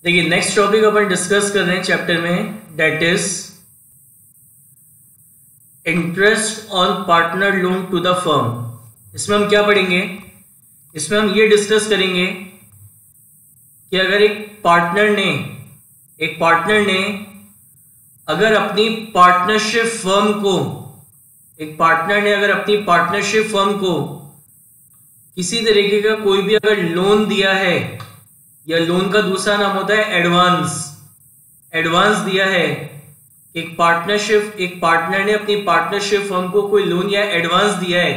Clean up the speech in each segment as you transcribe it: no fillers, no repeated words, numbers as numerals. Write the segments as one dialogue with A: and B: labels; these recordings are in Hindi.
A: देखिए नेक्स्ट टॉपिक अपन डिस्कस कर रहे हैं चैप्टर में, that is interest on partner loan to the firm. इसमें हम क्या पढ़ेंगे? इसमें हम ये डिस्कस करेंगे कि अगर एक पार्टनर ने अगर अपनी पार्टनरशिप फर्म को किसी तरीके का कोई भी अगर लोन दिया है, या लोन का दूसरा नाम होता है एडवांस दिया है, एक पार्टनर ने अपनी पार्टनरशिप फर्म को कोई लोन या एडवांस दिया है,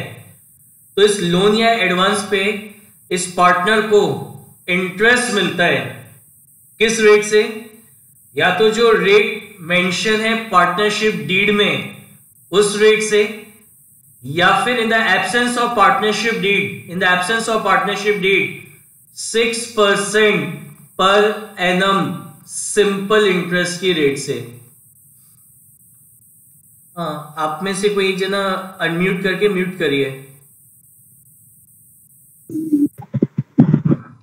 A: तो इस लोन या एडवांस पे इस पार्टनर को इंटरेस्ट मिलता है। किस रेट से? या तो जो रेट मेंशन है पार्टनरशिप डीड में उस रेट से, या फिर in the absence of partnership deed 6% per annum simple interest की रेट से। हाँ, आप में से कोई एक जना अनम्यूट करके म्यूट करिए।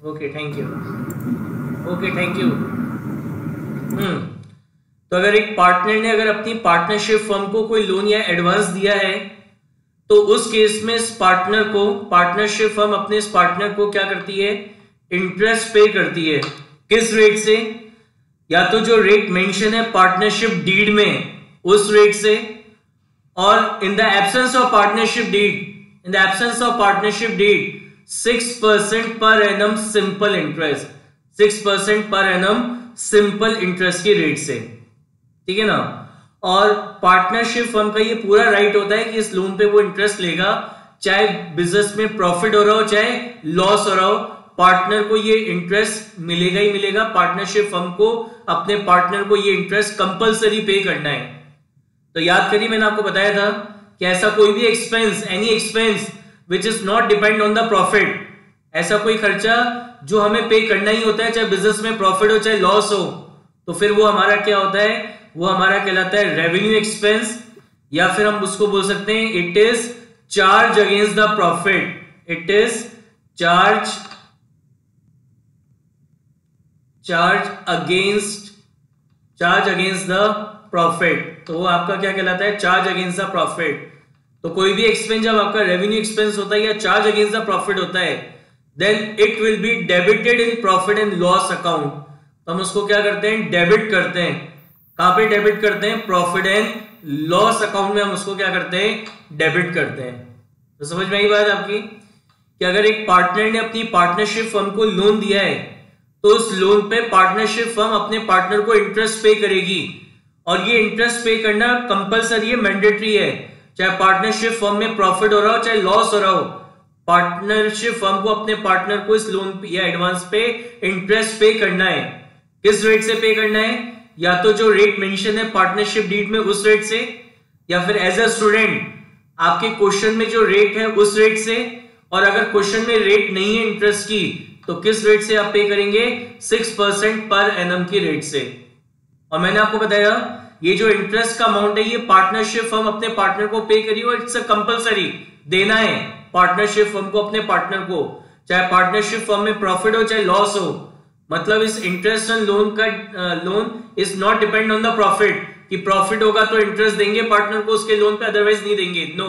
A: Okay, thank you. तो अगर एक पार्टनर ने अगर अपनी पार्टनरशिप फर्म को कोई लोन या एडवांस दिया है, तो उस केस में इस पार्टनरशिप फर्म अपने इस पार्टनर को क्या करती है? इंटरेस्ट पे करती है। किस रेट से? या तो जो रेट मेंशन है पार्टनरशिप डीड में उस रेट से, और in the absence of partnership deed 6% per annum simple interest, 6% per annum simple interest की रेट से। ठीक है ना? और पार्टनरशिप फर्म का ये पूरा राइट होता है कि इस लोन पे वो इंटरेस्ट लेगा, चाहे बिजनेस में प्रॉफिट हो रहा हो चाहे लॉस हो रहा हो, पार्टनर को ये इंटरेस्ट मिलेगा ही मिलेगा। पार्टनरशिप फर्म को अपने पार्टनर को ये इंटरेस्ट कंपलसरी पे करना है। तो याद करिए, मैंने आपको बताया था कि ऐसा कोई भी any expense which is not depend on the profit, ऐसा कोई खर्चा जो हमें पे करना ही होता है, चाहे बिजनेस में प्रॉफिट हो चाहे लॉस हो, तो फिर वो हमारा क्या होता है? वो हमारा कहलाता है रेवेन्यू एक्सपेंस, या फिर हम उसको बोल सकते हैं it is charge against the profit. It is charge against the profit. तो वो आपका क्या कहलाता है? Charge against the profit. तो कोई भी एक्सपेंस जब आपका रेवेन्यू एक्सपेंस होता है या चार्ज अगेंस्ट द प्रॉफिट होता है, then it will be debited in profit and loss account. तो हम उसको क्या करते हैं? डेबिट करते हैं। कहां पे डेबिट करते हैं? प्रॉफिट एंड लॉस अकाउंट में हम उसको क्या करते हैं? डेबिट करते हैं। तो समझ में आई बात आपकी कि अगर एक पार्टनर ने अपनी पार्टनरशिप फर्म को लोन दिया है, तो उस लोन पे पार्टनरशिप फर्म अपने पार्टनर को इंटरेस्ट पे करेगी, और ये इंटरेस्ट पे करना कंपलसरी है, मैंडेटरी है। चाहे पार्टनरशिप फर्म में प्रॉफिट हो रहा हो चाहे लॉस हो रहा हो, पार्टनरशिप फर्म को अपने पार्टनर को इस लोन या एडवांस पे इंटरेस्ट पे करना है। किस रेट से पे करना है? या तो जो रेट मेंशन है पार्टनरशिप डीड में उस रेट से, या फिर एज अ स्टूडेंट आपके क्वेश्चन में जो रेट है उस रेट से, और अगर क्वेश्चन में रेट नहीं है इंटरेस्ट की, तो किस रेट से आप पे करेंगे? 6% पर एनम की रेट से। और मैंने आपको बताया ये जो इंटरेस्ट का अमाउंट है, ये पार्टनरशिप फर्म अपने पार्टनर को पे करी, और इट्स कंपलसरी देना है पार्टनरशिप फर्म को अपने पार्टनर को, चाहे पार्टनरशिप फर्म में प्रॉफिट हो चाहे लॉस हो। मतलब इस interest on loan is not depend on the profit, कि प्रॉफिट होगा तो इंटरेस्ट देंगे पार्टनर को उसके लोन पे, अदरवाइज नहीं देंगे। नो,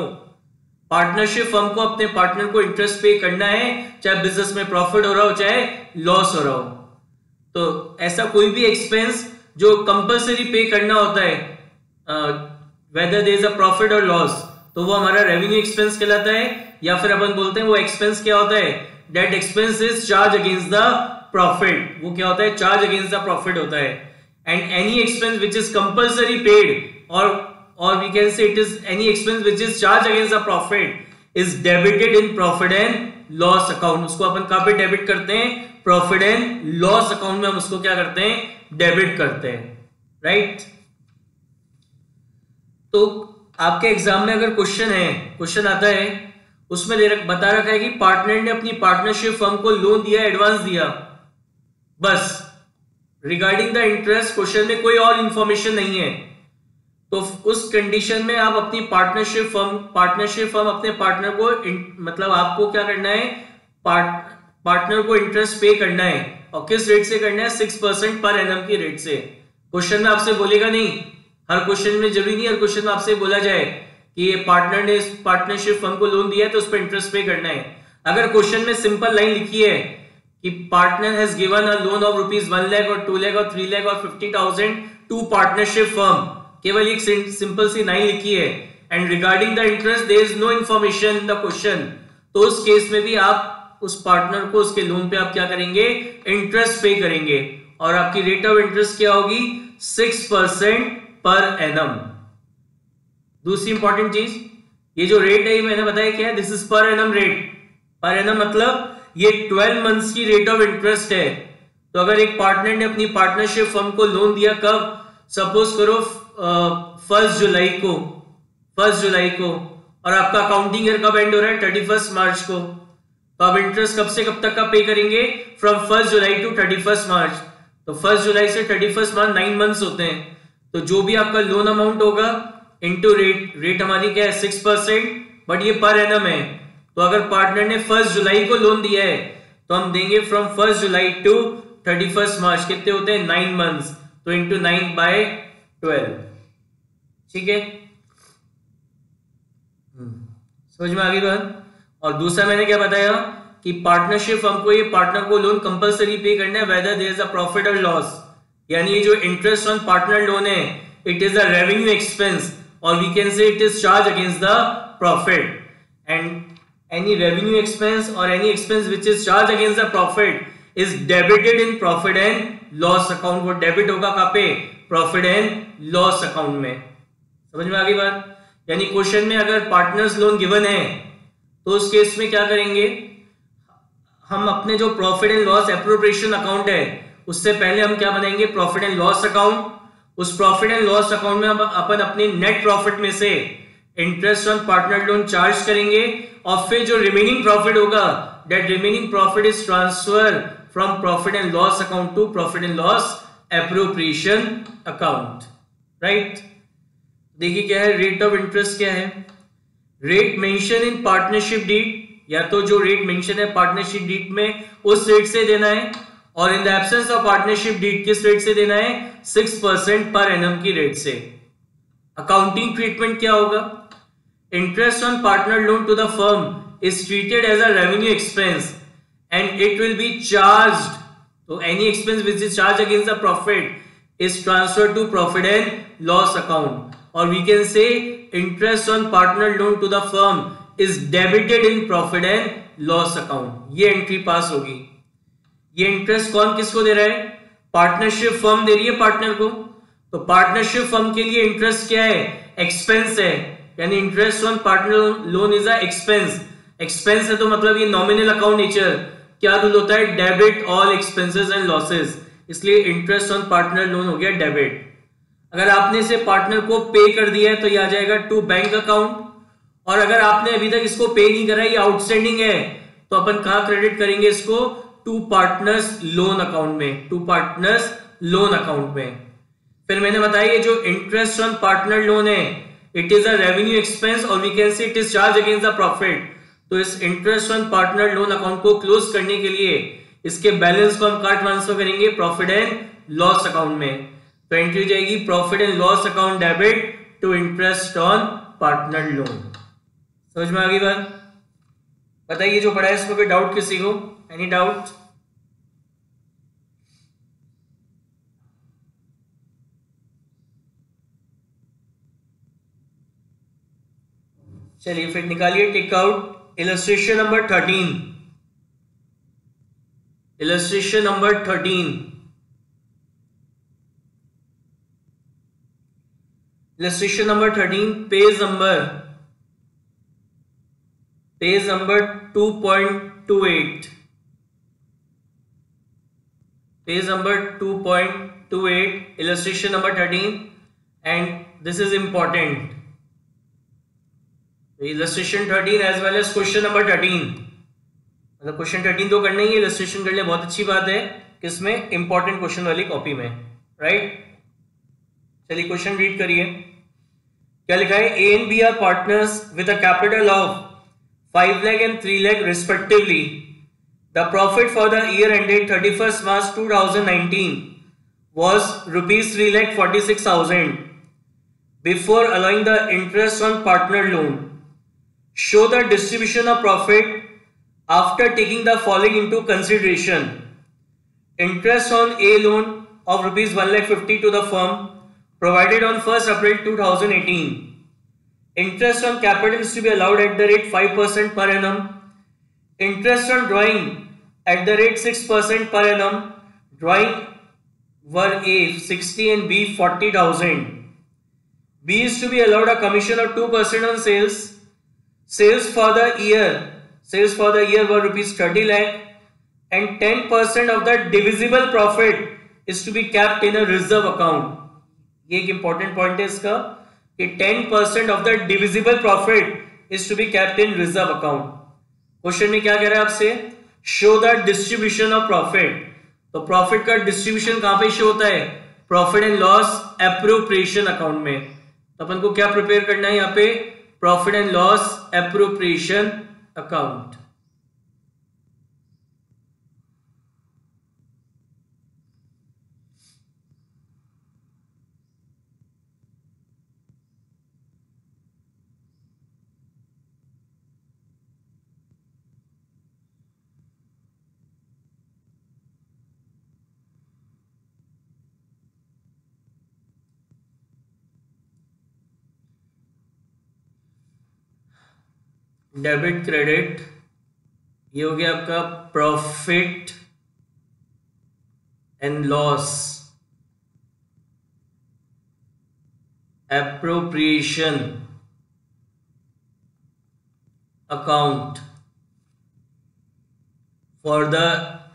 A: पार्टनरशिप फर्म को अपने पार्टनर को इंटरेस्ट पे करना है, चाहे बिजनेस में प्रॉफिट हो रहा हो चाहे लॉस हो रहा हो। तो ऐसा कोई भी एक्सपेंस जो कंपलसरी पे करना होता है, whether there is a profit और लॉस, तो वो हमारा रेवेन्यू एक्सपेंस कहलाता है, या फिर अपन बोलते हैं वो एक्सपेंस क्या होता है? That expense is charge against the profit. वो क्या होता है? चार्ज अगेंस्ट द प्रॉफिट होता है। And any expense which is compulsory paid, or we can say it is any expense which is charged against the profit is debited in profit and loss account। उसको अपन कहां पे डेबिट करते हैं? प्रॉफिट एंड लॉस अकाउंट में हम उसको क्या करते हैं? डेबिट करते हैं, राइट? तो आपके एग्जाम में अगर क्वेश्चन आता है, उसमें बता रखा है कि पार्टनर ने अपनी पार्टनरशिप फर्म को लोन दिया, एडवांस दिया, बस रिगार्डिंग द इंटरेस्ट क्वेश्चन में कोई और इंफॉर्मेशन नहीं है, तो उस कंडीशन में आप अपनी पार्टनरशिप फर्म अपने पार्टनर को मतलब आपको क्या करना है? पार्टनर को इंटरेस्ट पे करना है और किस रेट से करना है, 6% पर एनम की रेट से। क्वेश्चन में आपसे बोलेगा नहीं, हर क्वेश्चन में जरूरी नहीं हर क्वेश्चन में आपसे बोला जाए कि ये पार्टनर ने पार्टनरशिप फर्म को लोन दिया है तो उस पर इंटरेस्ट पे करना है। अगर क्वेश्चन में सिंपल लाइन लिखी है कि partner has given a loan of ₹1 lakh और 2 लाख और 3 लाख और 50,000 टू पार्टनरशिप फर्म, केवल एक सिंपल सी लाइन लिखी है, and regarding the interest there is no information in the question, तो उस केस में भी आप उस पार्टनर को उसके लोन पे आप क्या करेंगे, इंटरेस्ट पे करेंगे, और आपकी रेट ऑफ इंटरेस्ट क्या होगी, 6% पर एनम। दूसरी इंपॉर्टेंट चीज, ये जो रेट है ये मैंने बताया क्या है, this is per annum rate. Per annum मतलब ये 12 मंथ्स की रेट ऑफ इंटरेस्ट है। तो अगर एक पार्टनर ने अपनी पार्टनरशिप फर्म को लोन दिया कब, सपोज करो 1 जुलाई को, 1 जुलाई को, और आपका अकाउंटिंग ईयर कब एंड हो रहा है, 31 मार्च को, तो आप इंटरेस्ट कब से कब तक का पे करेंगे, फ्रॉम 1 जुलाई टू 31 मार्च। तो 1 जुलाई से 31 मार्च 9 मंथ्स होते हैं। तो जो भी आपका लोन अमाउंट होगा इनटू रेट, रेट हमारी क्या है 6%, बट ये पर एनम है। तो अगर पार्टनर ने 1 जुलाई को लोन दिया है तो हम देंगे फ्रॉम 1 जुलाई टू 31 मार्च, कितने होते हैं 9 मंथ्स, तो इंटू 9/12। ठीक है, समझ में आ गई बात। और दूसरा मैंने क्या बताया कि पार्टनरशिप फर्म को ये पार्टनर को लोन कंपलसरी पे करना है whether there is a profit और लॉस, यानी ये जो इंटरेस्ट ऑन पार्टनर लोन है it is a revenue expense, और we can say it is charge against the profit, and any revenue expense or any expense which is charged against the profit is debited in profit and loss account। वो डेबिट होगा कहाँ पे, प्रॉफिट एंड लॉस अकाउंट में। समझ में आ गई बात। यानी क्वेश्चन में अगर पार्टनर्स लोन गिवन है तो उस केस में क्या करेंगे, हम अपने जो profit and loss appropriation account है उससे पहले हम क्या बनाएंगे, प्रॉफिट एंड लॉस अकाउंट। उस प्रॉफिट एंड लॉस अकाउंट में हम अपन अपने नेट प्रॉफिट में से interest on partner loan charge करेंगे, और फिर जो रिमेनिंग प्रॉफिट होगा that remaining profit is transfer from profit and loss account to profit and loss appropriation account. Right, देखिए क्या है, रेट ऑफ इंटरेस्ट क्या है, rate mention in partnership deed, या तो जो रेट मेंशन है पार्टनरशिप डीड में उस रेट से देना है, और in the absence of partnership deed किस रेट से देना है, 6% पर एनम की रेट से। अकाउंटिंग ट्रीटमेंट क्या होगा, interest on partner loan to the firm is treated as a revenue expense and it will be charged, so any expense which is charged against the profit is transferred to profit and loss account, or we can say interest on partner loan to the firm is debited in profit and loss account। ये एंट्री पास होगी। ये इंटरेस्ट कौन किसको दे रहा है, पार्टनरशिप फर्म दे रही है पार्टनर को। तो पार्टनरशिप फर्म के लिए इंटरेस्ट क्या है, एक्सपेंस है, यानी interest on partner loan is a expense. Expense है तो मतलब ये नॉमिनल अकाउंट नेचर, क्या रूल होता है, debit all expenses and losses, इसलिए इंटरेस्ट ऑन पार्टनर लोन हो गया डेबिट। अगर आपने इसे पार्टनर को पे कर दिया है तो ये आ जाएगा टू बैंक अकाउंट, और अगर आपने अभी तक इसको पे नहीं करा, ये आउटस्टैंडिंग है, तो अपन कहां क्रेडिट करेंगे इसको, टू पार्टनर्स लोन अकाउंट में, टू पार्टनर्स लोन अकाउंट में। फिर मैंने बताया ये जो इंटरेस्ट ऑन पार्टनर लोन है it is a revenue expense, और we can say it is charge against the profit. तो इस interest on partner loan account को क्लोज करने के लिए इसके बैलेंस को हम कहां ट्रांसफर करेंगे, प्रॉफिट एंड लॉस अकाउंट में। तो एंट्री जाएगी profit and loss account debit to interest on partner loan. समझ में आ गई बात। बताइए जो पढ़ा है इसको कोई डाउट किसी को, एनी डाउट। चलिए फिर निकालिए, tick out illustration number 13। Illustration number 13, illustration number 13, page number 2.28, page number 2.28, illustration number 13, and this is important. Illustration 13 as well as question number 13, मतलब क्वेश्चन 13 तो करना ही है, इलस्ट्रेशन कर ले बहुत अच्छी बात है, किसमें, इंपॉर्टेंट क्वेश्चन वाली कॉपी में। राइट, चलिए क्वेश्चन रीड करिए। क्या लिखा है, A and B are partners with a capital of 5 lakh and 3 lakh respectively. The profit for the year ended 31st March 2019 was rupees 3,46,000 before allowing the interest on partner loan. Show the distribution of profit after taking the following into consideration. Interest on A loan of rupees 1,50,000 to the firm provided on 1st April 2018. Interest on capital is to be allowed at the rate 5% per annum. Interest on drawing at the rate 6% per annum. Drawing were A 60 and B 40,000. B is to be allowed a commission of 2% on sales. Sales for the year were rupees 30 lakh and 10% of the divisible profit is to be kept in a reserve account. ये एक important point है इसका कि 10% of the divisible profit is to be kept in reserve account. Question में क्या कह रहा है आपसे? Show the distribution of profit. तो प्रॉफिट का डिस्ट्रीब्यूशन कहां पे शो होता है? Profit and loss appropriation account में. तो अपन को क्या प्रिपेयर करना है यहाँ पे? Profit and loss appropriation account. Debit credit, ये हो गया आपका profit and loss appropriation account for the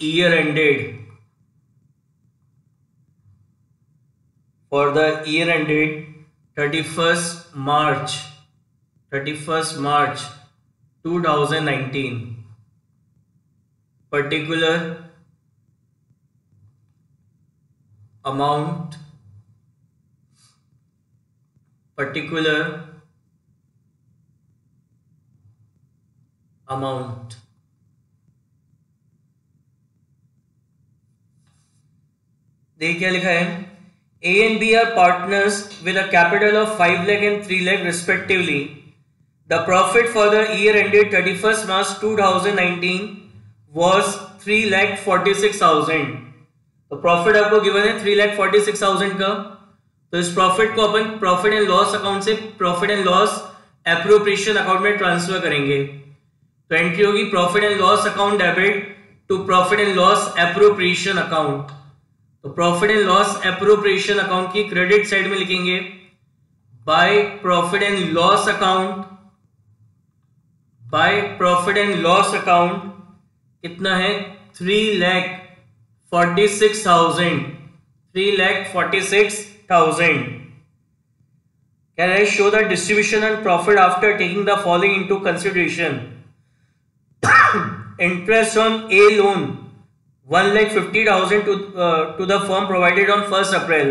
A: year ended 31st March 2019. Particular amount देखिए क्या लिखा है. A and B are partners with a capital of 5 lakh and 3 lakh respectively. The profit for the year ended 31st March 2019 was 3,46,000. तो प्रॉफिट आपको गिवन है 3,46,000 का. तो इस प्रॉफिट को अपन प्रॉफिट एंड लॉस अकाउंट से profit and loss appropriation account में ट्रांसफर करेंगे. तो एंट्री होगी profit and loss account debit to profit and loss appropriation account. तो profit and loss appropriation account की क्रेडिट साइड में लिखेंगे by profit and loss account. By profit and loss account कितना है? 3,46,000. 3,46,000. कह रहे हैं show the distribution and profit after taking the following into consideration. Interest on a loan 1,50,000 to the firm provided on 1st April.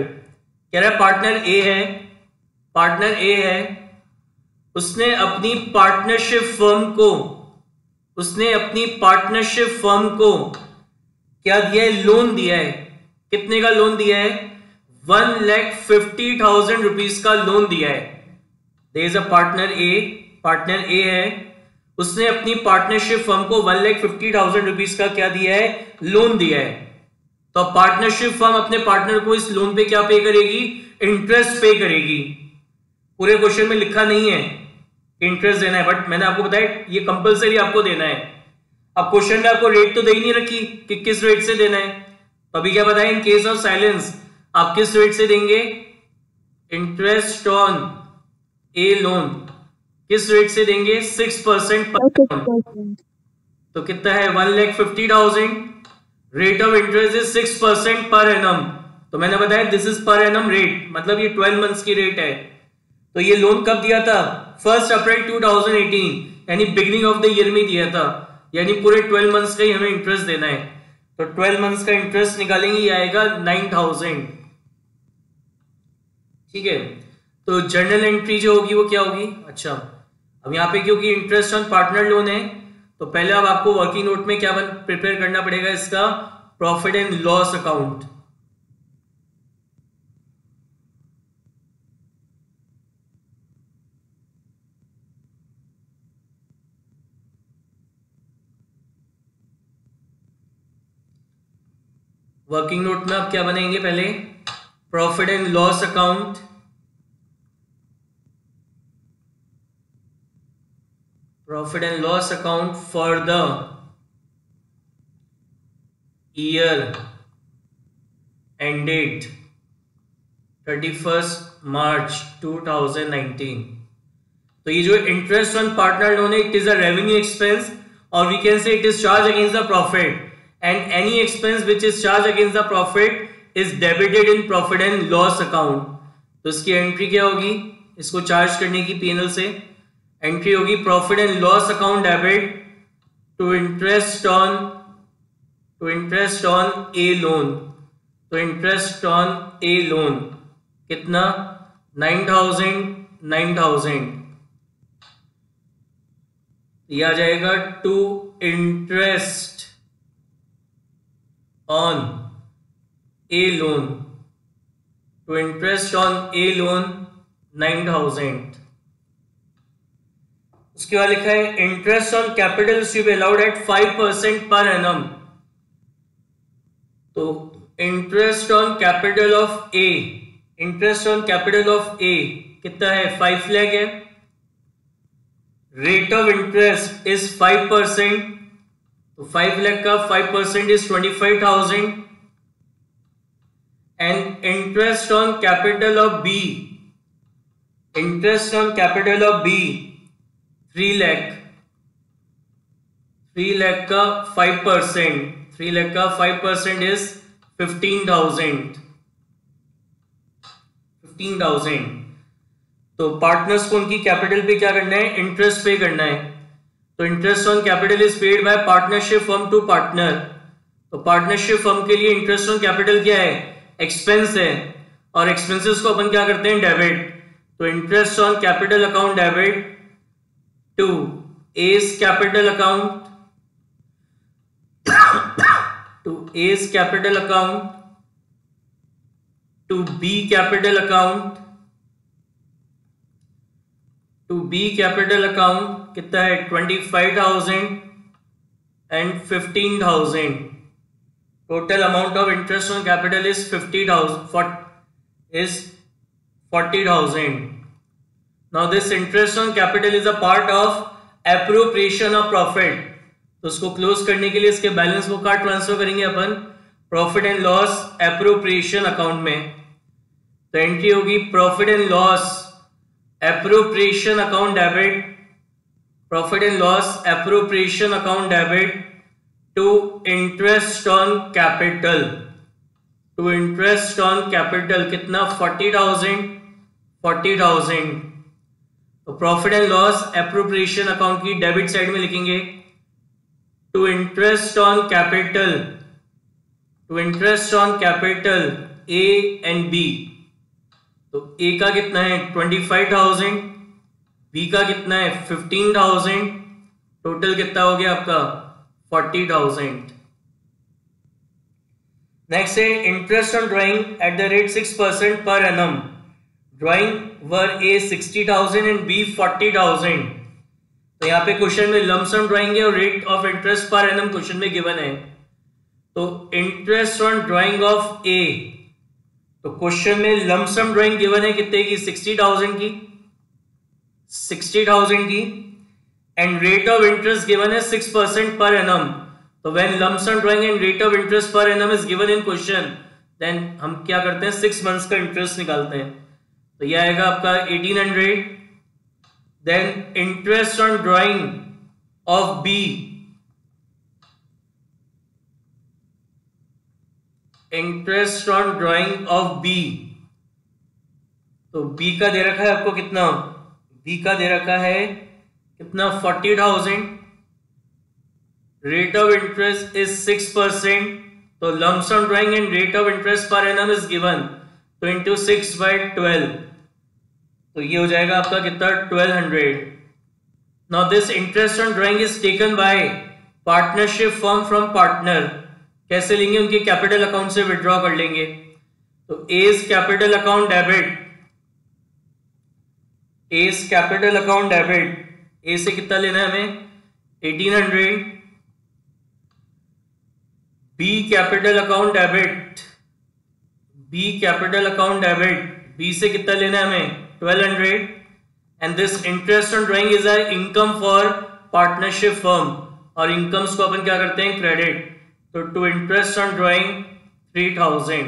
A: कह रहा है पार्टनर ए है, उसने अपनी पार्टनरशिप फर्म को क्या दिया है? लोन दिया है. कितने का लोन दिया है? 1,50,000 रुपीज का लोन दिया है. देयर इज अ पार्टनर ए है, उसने अपनी पार्टनरशिप फर्म को 1,50,000 रुपीज का क्या दिया है? लोन दिया है. तो पार्टनरशिप फर्म अपने पार्टनर को इस लोन पे क्या पे करेगी? इंटरेस्ट पे करेगी. पूरे क्वेश्चन में लिखा नहीं है इंटरेस्ट देना है, बट मैंने आपको बताया ये कंपलसरी आपको देना है. अब क्वेश्चन में आपको रेट तो दे ही नहीं रखी कि किस रेट से देना है. तो अभी क्या बताया? इन केस ऑफ साइलेंस आप किस रेट से देंगे? इंटरेस्ट ऑन ए लोन किस रेट से देंगे? 6% पर annum. तो कितना है? 1,50,000. Rate of interest is 6% per annum. तो मैंने बताया this is per annum rate, मतलब ये 12 मंथ्स की रेट है. तो ये लोन कब दिया था? 1st April 2018, यानी बिगिनिंग ऑफ द ईयर में दिया था, यानी पूरे 12 मंथ्स का ही हमें इंटरेस्ट देना है. तो 12 मंथ्स का इंटरेस्ट निकालेंगे, ये आएगा 9,000. ठीक है. तो जर्नल एंट्री जो होगी वो क्या होगी? अच्छा, अब यहाँ पे क्योंकि इंटरेस्ट ऑन पार्टनर लोन है तो पहले अब आपको वर्किंग नोट में क्या प्रिपेयर करना पड़ेगा, इसका profit and loss account. Working note में आप क्या बनाएंगे, पहले profit and loss account, profit and loss account for the year ended 31 March 2019। तो ये जो इंटरेस्ट ऑन पार्टनर लोन है, it is a revenue expense और we can say it is charge against the profit, and any expense which is charged against the profit is debited in profit and loss account। तो इसकी एंट्री क्या होगी, इसको चार्ज करने की पीएनएल से एंट्री होगी profit and loss account debit to interest on a loan. तो इंटरेस्ट ऑन ए लोन कितना, 9,000 ये आ जाएगा to interest on a loan, to interest on a loan 9,000। उसके बाद लिखा है interest on capital to be allowed at 5% per annum. तो interest on capital of A, interest on capital of A कितना है, 5 लाख है। रेट ऑफ इंटरेस्ट इज 5%, तो 5 लाख का 5% is 25,000 and interest on capital of B, interest on capital of B 3 lakh, 3 lakh का 5%, 3 लाख का 5% इज 15,000। तो पार्टनर्स को उनकी कैपिटल पे क्या करना है, इंटरेस्ट पे करना है। तो interest on capital is paid by partnership firm to partner. तो पार्टनरशिप फर्म के लिए इंटरेस्ट ऑन कैपिटल क्या है, एक्सपेंस है, और एक्सपेंसेस को अपन क्या करते हैं, डेबिट। तो interest on capital account debit to A's capital account, to A's capital account, to B capital account, to B capital account कितना है 25,000 and 15,000। Total amount of interest on capital is 40,000। Now this interest on capital is a part of appropriation of profit. तो उसको क्लोज करने के लिए इसके बैलेंस को कहाँ ट्रांसफर करेंगे अपन, profit and loss appropriation account में। तो एंट्री होगी profit and loss appropriation account debit, profit and loss appropriation account debit to interest on capital, to interest on capital कितना 40,000। तो profit and loss appropriation account की डेबिट साइड में लिखेंगे to interest on capital, to interest on capital A and B. तो ए का कितना है 25,000, बी का कितना है 15,000, टोटल कितना हो गया आपका 40,000। नेक्स्ट है interest on drawing at the rate 6% per annum. Drawing were A 60,000 and B 40,000। तो यहाँ पे क्वेश्चन में लम्प सम ड्राइंग है और rate of interest per annum question में गिवन है। तो इंटरेस्ट ऑन ड्राइंग ऑफ ए, तो क्वेश्चन में लम्प सम ड्राइंग गिवन है कितने की 60,000 की, 60,000 की, and rate of interest given है 6% पर एनम। तो when lump sum drawing and rate of interest per annum is given in question, then हम क्या करते हैं 6 मंथ्स का इंटरेस्ट निकालते हैं। तो यह आएगा आपका 1800। Then interest on drawing of B, interest on drawing of B, तो बी का दे रखा है आपको कितना, बी का दे रखा है कितना 40,000, रेट ऑफ इंटरेस्ट इज 6%। तो lump sum drawing and rate of interest per annum is given, तो इंटू 6/12, तो ये हो जाएगा आपका कितना 1200। Now this interest on drawing is taken by partnership firm from partner. कैसे लेंगे? उनके कैपिटल अकाउंट से विड्रॉ कर लेंगे। तो A's capital account debit, A's capital account debit, A से कितना लेना है हमें? 1800। B capital account debit, B capital account debit, B से कितना लेना है हमें? 1200। And this interest on drawing is a income for partnership firm, और इनकम्स को अपन क्या करते हैं? क्रेडिट। तो टू इंटरेस्ट ऑन ड्राइंग 3000।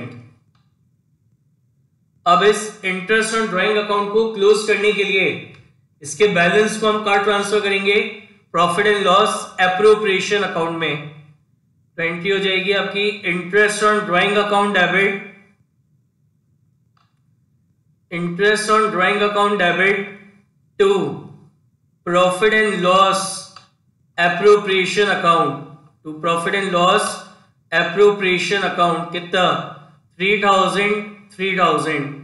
A: अब इस इंटरेस्ट ऑन ड्राइंग अकाउंट को क्लोज करने के लिए इसके बैलेंस को हम कहाँ ट्रांसफर करेंगे? Profit and loss appropriation account में। तो एंट्री हो जाएगी आपकी interest on drawing account debit, interest on drawing account debit to profit and loss appropriation account, to profit and loss appropriation account. कितना? 3000।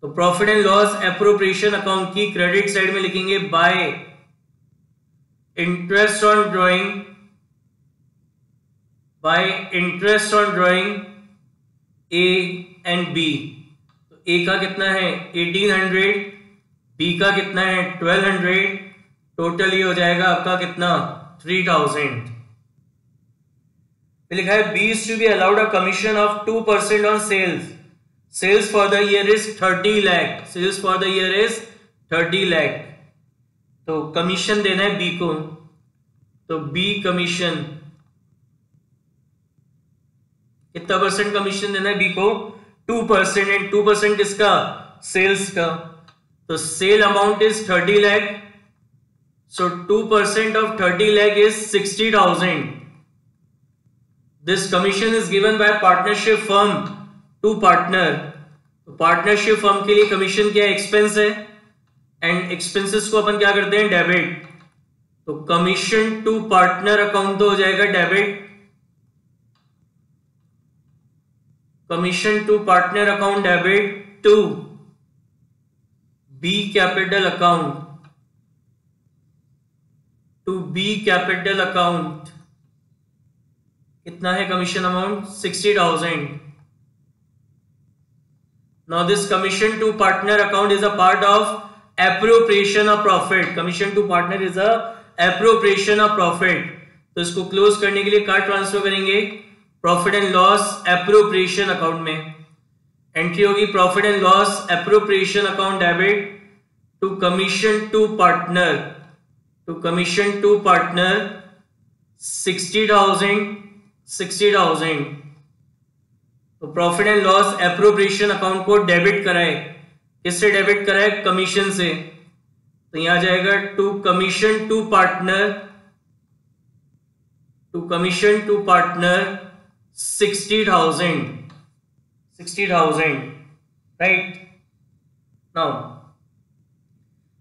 A: तो profit and loss appropriation account की क्रेडिट साइड में लिखेंगे by interest on drawing, by interest on drawing A and B. तो ए का कितना है? 1800, बी का कितना है? 1200। टोटल ये हो जाएगा आपका कितना? 3000। लिखा है B is to be allowed a commission of 2% on sales. Sales for the year is 30 lakh, sales for the year is 30 lakh. तो कमीशन देना है बी को, तो बी कमीशन कितना परसेंट कमीशन देना है बी को? 2%। एंड 2% किसका? सेल्स का। तो sale amount is 30 lakh, so 2% of 30 lakh is 60,000। This commission is given by partnership firm to partner. तो पार्टनरशिप फर्म के लिए कमीशन क्या? एक्सपेंस है, एंड एक्सपेंसेस को अपन क्या करते हैं? डेबिट। तो कमीशन टू पार्टनर अकाउंट तो हो जाएगा debit, commission to partner account debit to B capital account, to B capital account. कितना है commission amount? 60,000। Now this commission to partner account is a part of appropriation of profit. Commission to partner is a appropriation of profit. तो इसको क्लोज करने के लिए कहाँ ट्रांसफर करेंगे? Profit and loss appropriation account में। एंट्री होगी profit and loss appropriation account debit to commission to partner, to commission to partner 60,000। तो profit and loss appropriation account को डेबिट कराए, किससे डेबिट कराए? कमीशन से। तो यहां जाएगा to commission to partner, to commission to partner 60,000, right. Now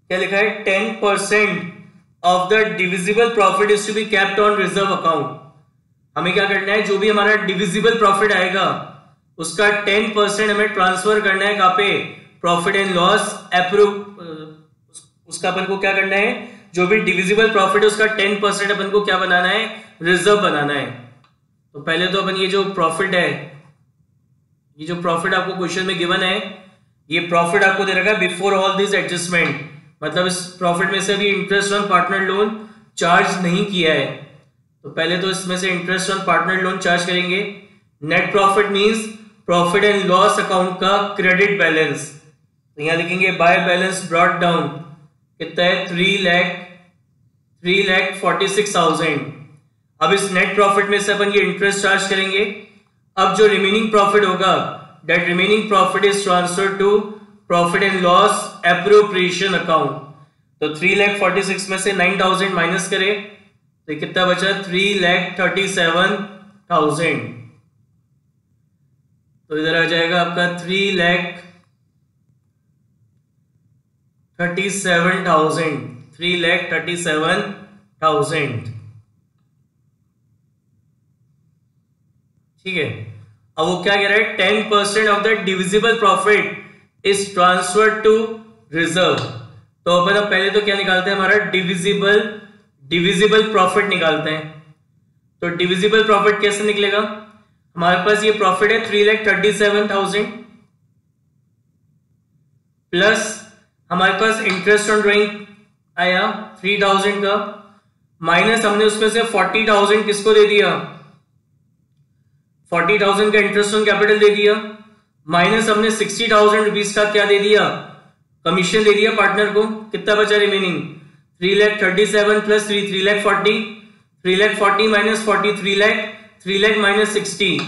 A: क्या लिखा है? 10% of the divisible profit is to be kept on reserve account. हमें क्या करना है? जो भी हमारा डिविजिबल प्रॉफिट आएगा उसका 10% हमें ट्रांसफर करना है। कहाँ पे? प्रॉफिट एंड लॉस उसका अपन को क्या करना है? जो भी डिविजिबल प्रॉफिट है उसका 10% अपन को क्या बनाना है? रिजर्व बनाना है। तो पहले तो अपन ये जो प्रॉफिट है, ये जो प्रॉफिट आपको क्वेश्चन में गिवन है, ये प्रॉफिट आपको दे रखा है बिफोर ऑल दिस एडजस्टमेंट। मतलब इस प्रॉफिट में से अभी interest on partner loan charge नहीं किया है, तो पहले तो इसमें से interest on partner loan charge करेंगे। Net profit means profit and loss account का क्रेडिट बैलेंस। तो यहां लिखेंगे बाय बैलेंस ब्रॉट डाउन, कितना है? 3,46,000। अब इस नेट प्रॉफिट में से अपन ये इंटरेस्ट चार्ज करेंगे। अब जो रिमेनिंग प्रॉफिट होगा, that remaining profit is transfer to profit and loss appropriation account. तो 3,46,000 में से 9,000 माइनस करें तो कितना बचा? 3,37,000। तो इधर आ जाएगा आपका 3,37,000। ठीक है। अब वो क्या कह रहा है? 10% of the divisible profit is transfer to reserve. तो अपन अब पहले तो क्या निकालते हैं, हमारा डिविजिबल प्रॉफिट निकालते हैं। तो डिविजिबल प्रॉफिट कैसे निकलेगा, हमारे पास ये प्रॉफिट है 3,37,000 प्लस हमारे पास इंटरेस्ट ऑन ड्राइंग आया 3,000 का, माइनस हमने उसमें से 40,000 किसको दे दिया, 40,000 का इंटरेस्ट ऑन कैपिटल दे दिया, माइनस हमने 60,000 रुपीज का क्या दे दिया, कमीशन दे दिया पार्टनर को। कितना बचा रिमेनिंग, 3,37,000 प्लस 3,40,000, 3,40,000 माइनस 40, 3,00,000 माइनस 60,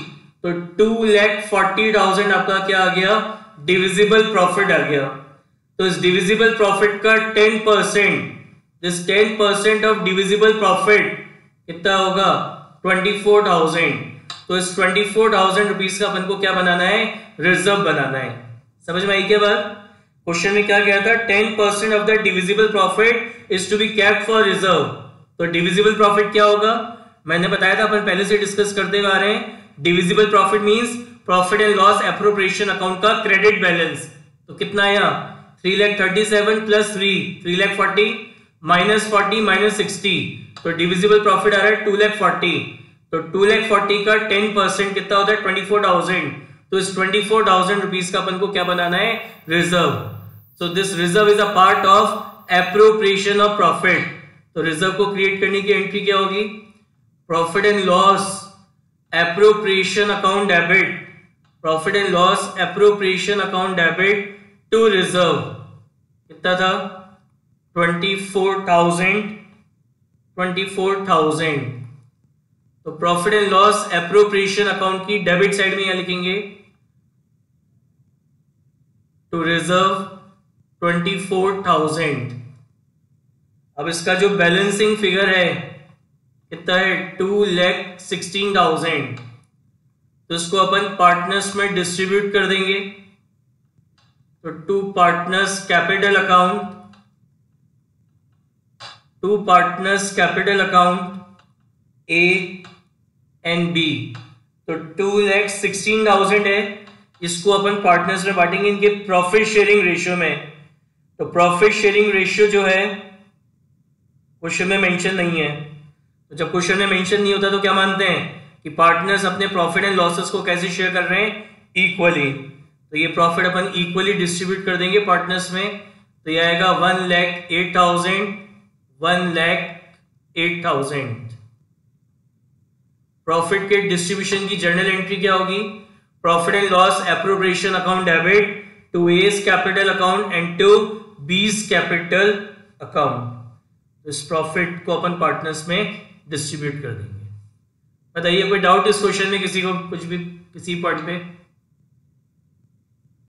A: तो 2,40,000 आपका क्या आ गया, डिविजिबल प्रॉफिट आ गया। तो इस डिविजिबल प्रॉफिट का 10%, दिस 10% ऑफ डिविजिबल प्रॉफिट कितना होगा, 24,000। तो इस 24,000 रुपीज का अपन को क्या बनाना है, रिजर्व बनाना है। समझ में आई क्या बात, क्वेश्चन में क्या गया था, 10% of the divisible profit is to be kept for reserve. तो डिविजिबल प्रॉफिट क्या होगा, मैंने बताया था, अपन पहले से डिस्कस करते हुए आ रहे हैं। Divisible profit means profit and loss appropriation account का क्रेडिट बैलेंस। तो कितना आया, 3,37,000 प्लस 3,40,000 माइनस 40 माइनस 60, तो डिविजिबल प्रॉफिट आ रहा है 2,40,000। तो 2,40,000 का 10% कितना होता है, 24,000। तो इस 24,000 रुपीज का अपन को क्या बनाना है, reserve. So this reserve is a part of appropriation of profit. तो रिजर्व को क्रिएट करने की एंट्री क्या होगी, profit and loss appropriation account debit, profit and loss appropriation account debit to reserve. कितना था, 24,000। तो profit and loss appropriation account की डेबिट साइड में यहां लिखेंगे टू रिजर्व 24,000। अब इसका जो बैलेंसिंग फिगर है कितना है, 2,16,000। तो इसको अपन पार्टनर्स में डिस्ट्रीब्यूट कर देंगे। तो to partners capital account A and B. तो 2,16,000 है, इसको अपन पार्टनर्स में बांटेंगे इनके प्रॉफिट शेयरिंग रेशियो में। तो प्रॉफिट शेयरिंग रेशियो जो है क्वेश्चन में मेंशन नहीं है। तो जब क्वेश्चन में मेंशन नहीं होता तो क्या मानते हैं कि पार्टनर्स अपने प्रॉफिट एंड लॉसेस को कैसे शेयर कर रहे हैं, इक्वली। तो ये प्रॉफिट अपन इक्वली डिस्ट्रीब्यूट कर देंगे पार्टनर्स में। तो ये आएगा 1,08,000। प्रॉफिट के डिस्ट्रीब्यूशन की जर्नल एंट्री क्या होगी, profit and loss appropriation account debit to A's capital account and to B's capital account. तो इस प्रॉफिट को अपन पार्टनर्स में डिस्ट्रीब्यूट कर देंगे। बताइए कोई डाउट इस क्वेश्चन में किसी को, कुछ भी किसी पॉइंट पे।